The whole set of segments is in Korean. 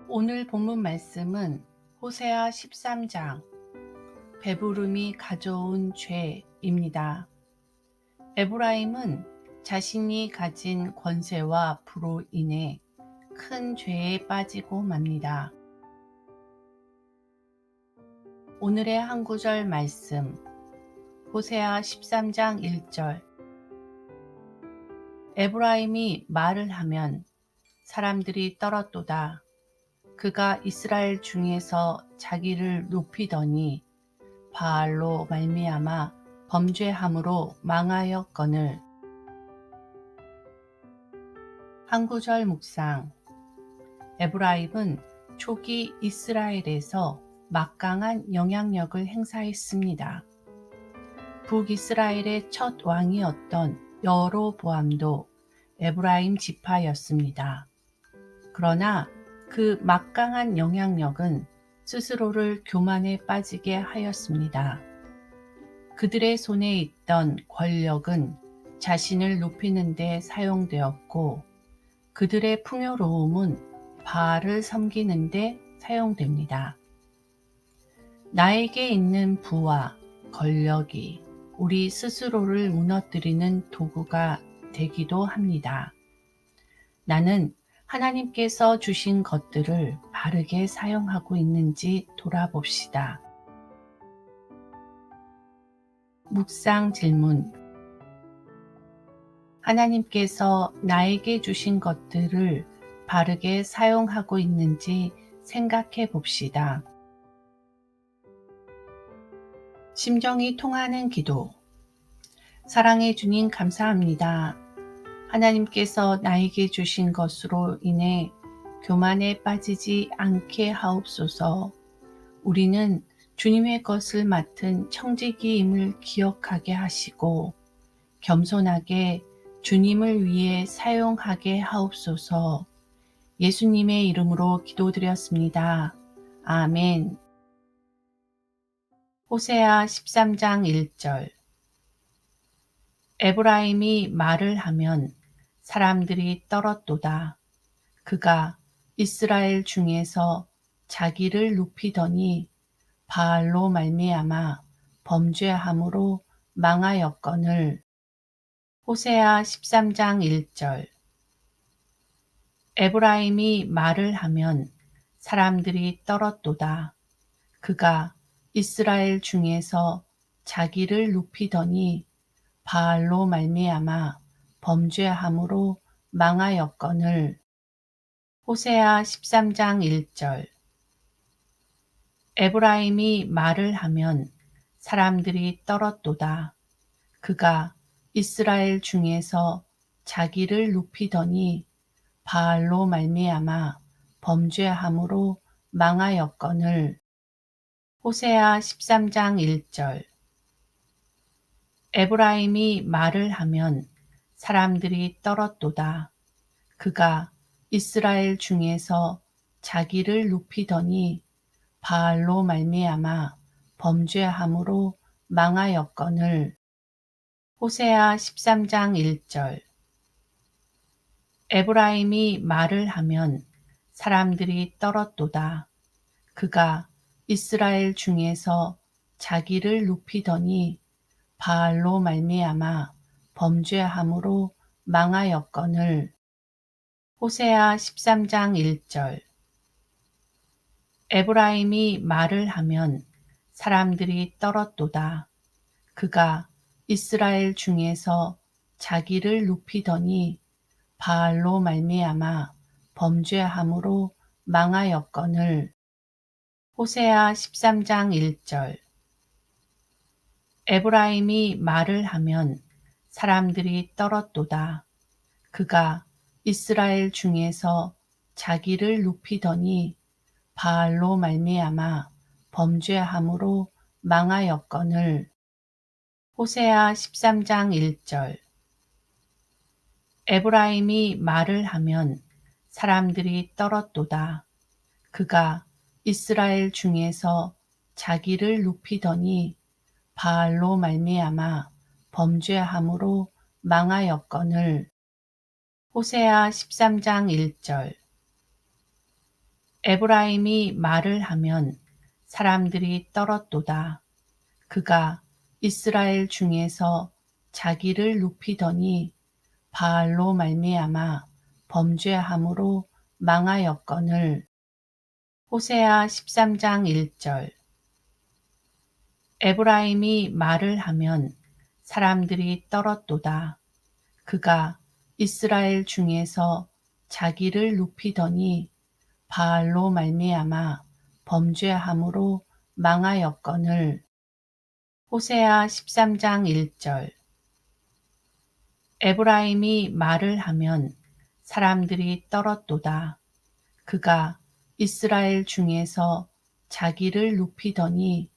오늘 본문 말씀은 호세아 13장 배부름이 가져온 죄입니다. 에브라임은 자신이 가진 권세와 부로 인해 큰 죄에 빠지고 맙니다. 오늘의 한 구절 말씀 호세아 13장 1절 에브라임이 말을 하면 사람들이 떨었도다. 그가 이스라엘 중에서 자기를 높이더니 바알로 말미암아 범죄함으로 망하였거늘. 한 구절 묵상. 에브라임은 초기 이스라엘에서 막강한 영향력을 행사했습니다. 북이스라엘의 첫 왕이었던 여로보암도 에브라임 지파였습니다. 그러나 그 막강한 영향력은 스스로를 교만에 빠지게 하였습니다. 그들의 손에 있던 권력은 자신을 높이는 데 사용되었고 그들의 풍요로움은 바알을 섬기는 데 사용됩니다. 나에게 있는 부와 권력이 우리 스스로를 무너뜨리는 도구가 되기도 합니다. 나는 하나님께서 주신 것들을 바르게 사용하고 있는지 돌아봅시다. 묵상 질문. 하나님께서 나에게 주신 것들을 바르게 사용하고 있는지 생각해 봅시다. 심정이 통하는 기도. 사랑해 주님 감사합니다. 하나님께서 나에게 주신 것으로 인해 교만에 빠지지 않게 하옵소서. 우리는 주님의 것을 맡은 청지기임을 기억하게 하시고 겸손하게 주님을 위해 사용하게 하옵소서. 예수님의 이름으로 기도드렸습니다. 아멘. 호세아 13장 1절 에브라임이 말을 하면 사람들이 떨었도다. 그가 이스라엘 중에서 자기를 높이더니 바알로 말미암아 범죄함으로 망하였거늘. 호세아 13장 1절 에브라임이 말을 하면 사람들이 떨었도다. 그가 이스라엘 중에서 자기를 높이더니 바알로 말미암아 범죄함으로 망하였거늘. 호세아 13장 1절 에브라임이 말을 하면 사람들이 떨었도다. 그가 이스라엘 중에서 자기를 높이더니 바알로 말미암아 범죄함으로 망하였거늘. 호세아 13장 1절 에브라임이 말을 하면 사람들이 떨었도다. 그가 이스라엘 중에서 자기를 높이더니 바알로 말미암아 범죄함으로 망하였거늘. 호세아 13장 1절 에브라임이 말을 하면 사람들이 떨었도다. 그가 이스라엘 중에서 자기를 높이더니 바알로 말미암아 범죄함으로 망하였거늘. 호세아 13장 1절 에브라임이 말을 하면 사람들이 떨었도다. 그가 이스라엘 중에서 자기를 높이더니 바알로 말미암아 범죄함으로 망하였거늘. 호세아 13장 1절 에브라임이 말을 하면 사람들이 떨었도다. 그가 이스라엘 중에서 자기를 높이더니 바알로 말미암아 범죄함으로 망하였거늘. 호세아 13장 1절 에브라임이 말을 하면 사람들이 떨었도다. 그가 이스라엘 중에서 자기를 높이더니 바알로 말미암아 범죄함으로 망하였거늘. 호세아 13장 1절 에브라임이 말을 하면 사람들이 떨었도다. 그가 이스라엘 중에서 자기를 높이더니 바알로 말미암아 범죄함으로 망하였거늘. 호세아 13장 1절. 에브라임이 말을 하면 사람들이 떨었도다. 그가 이스라엘 중에서 자기를 높이더니 바알로 말미암아 범죄함으로 망하였거늘. 호세아 13장 1절. 에브라임이 말을 하면 사람들이 떨었도다. 그가 이스라엘 중에서 자기를 높이더니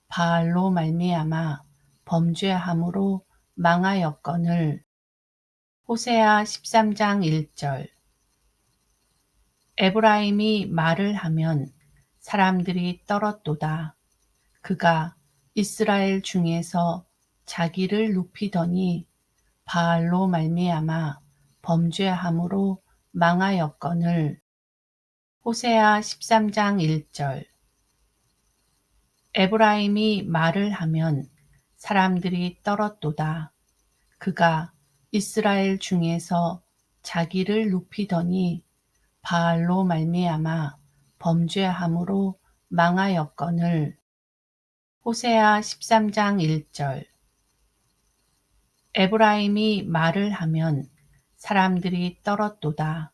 바알로 말미암아 범죄함으로 망하였거늘. 호세아 13장 1절. 에브라임이 말을 하면 사람들이 떨었도다. 그가 이스라엘 중에서 자기를 높이더니 바알로 말미암아 범죄함으로 망하였거늘. 호세아 13장 1절. 에브라임이 말을 하면 사람들이 떨었도다. 그가 이스라엘 중에서 자기를 높이더니 바알로 말미암아 범죄함으로 망하였거늘. 호세아 13장 1절. 에브라임이 말을 하면 사람들이 떨었도다.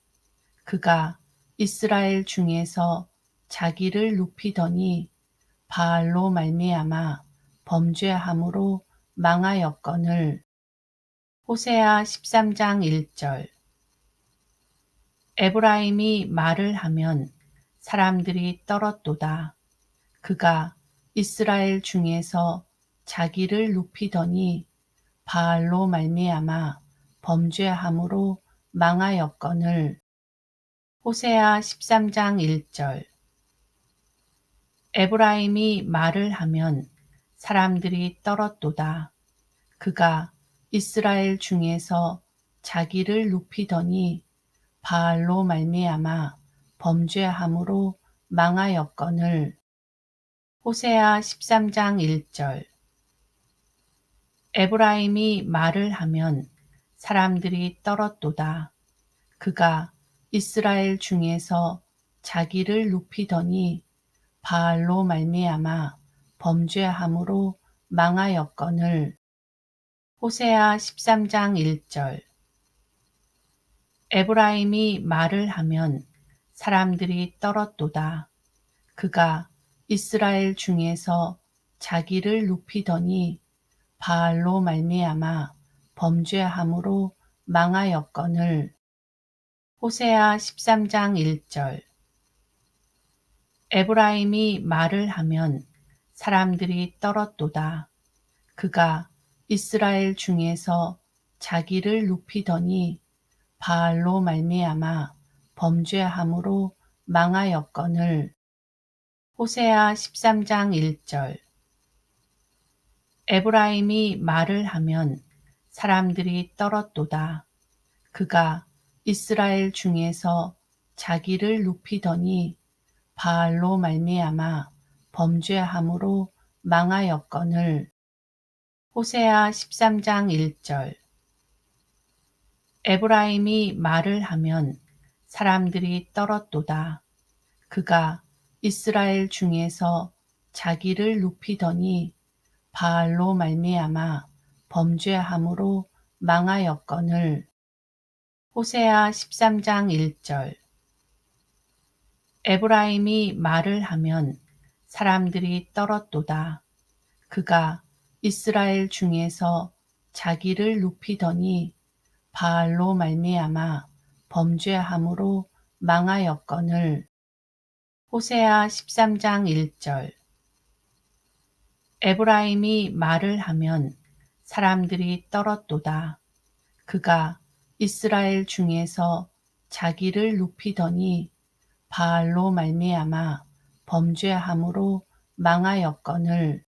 그가 이스라엘 중에서 자기를 높이더니 바알로 말미암아 범죄함으로 망하였거늘. 호세아 13장 1절. 에브라임이 말을 하면 사람들이 떨었도다. 그가 이스라엘 중에서 자기를 높이더니 바알로 말미암아 범죄함으로 망하였거늘. 호세아 13장 1절. 에브라임이 말을 하면 사람들이 떨었도다. 그가 이스라엘 중에서 자기를 높이더니 바알로 말미암아 범죄함으로 망하였거늘. 호세아 13장 1절. 에브라임이 말을 하면 사람들이 떨었도다. 그가 이스라엘 중에서 자기를 높이더니 바알로 말미암아 범죄함으로 망하였거늘. 호세아 13장 1절. 에브라임이 말을 하면 사람들이 떨었도다. 그가 이스라엘 중에서 자기를 높이더니 바알로 말미암아 범죄함으로 망하였거늘. 호세아 13장 1절. 에브라임이 말을 하면 사람들이 떨었도다. 그가 이스라엘 중에서 자기를 높이더니 바알로 말미암아 범죄함으로 망하였거늘. 호세아 13장 1절. 에브라임이 말을 하면 사람들이 떨었도다. 그가 이스라엘 중에서 자기를 높이더니 바알로 말미암아 범죄함으로 망하였거늘. 호세아 13장 1절. 에브라임이 말을 하면 사람들이 떨었도다. 그가 이스라엘 중에서 자기를 높이더니 바알로 말미암아 범죄함으로 망하였거늘. 호세아 13장 1절. 에브라임이 말을 하면 사람들이 떨었도다. 그가 이스라엘 중에서 자기를 높이더니 바알로 말미암아 범죄함으로 망하였거늘. 호세아 13장 1절. 에브라임이 말을 하면 사람들이 떨었도다. 그가 이스라엘 중에서 자기를 높이더니 바알로 말미암아 범죄함으로 망하였거늘.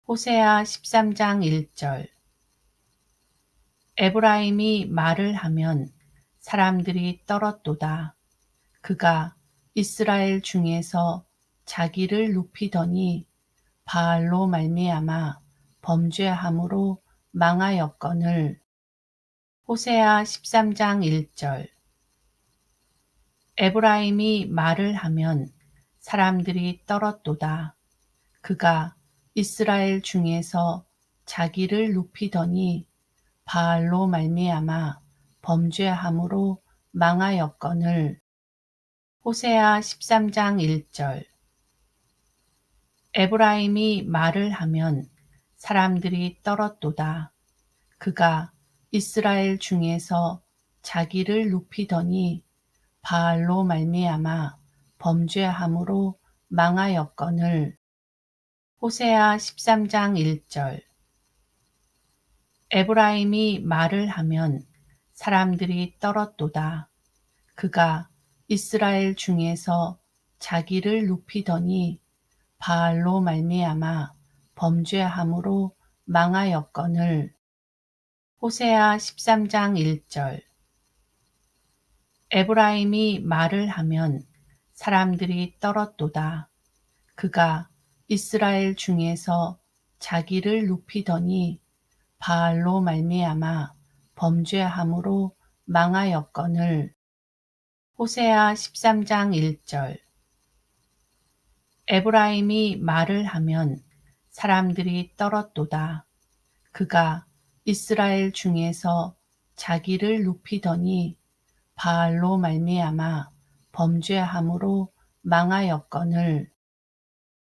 호세아 13장 1절. 에브라임이 말을 하면 사람들이 떨었도다. 그가 이스라엘 중에서 자기를 높이더니 바알로 말미암아 범죄함으로 망하였거늘. 호세아 13장 1절. 에브라임이 말을 하면 사람들이 떨었도다. 그가 이스라엘 중에서 자기를 높이더니 바알로 말미암아 범죄함으로 망하였거늘. 호세아 13장 1절. 에브라임이 말을 하면 사람들이 떨었도다. 그가 이스라엘 중에서 자기를 높이더니 바알로 말미암아 범죄함으로 망하였거늘. 호세아 13장 1절. 에브라임이 말을 하면 사람들이 떨었도다. 그가 이스라엘 중에서 자기를 높이더니 바알로 말미암아 범죄함으로 망하였거늘. 호세아 13장 1절. 에브라임이 말을 하면 사람들이 떨었도다. 그가 이스라엘 중에서 자기를 높이더니 바알로 말미암아 범죄함으로 망하였거늘. 호세아 13장 1절. 에브라임이 말을 하면 사람들이 떨었도다. 그가 이스라엘 중에서 자기를 높이더니 바알로 말미암아 범죄함으로 망하였거늘.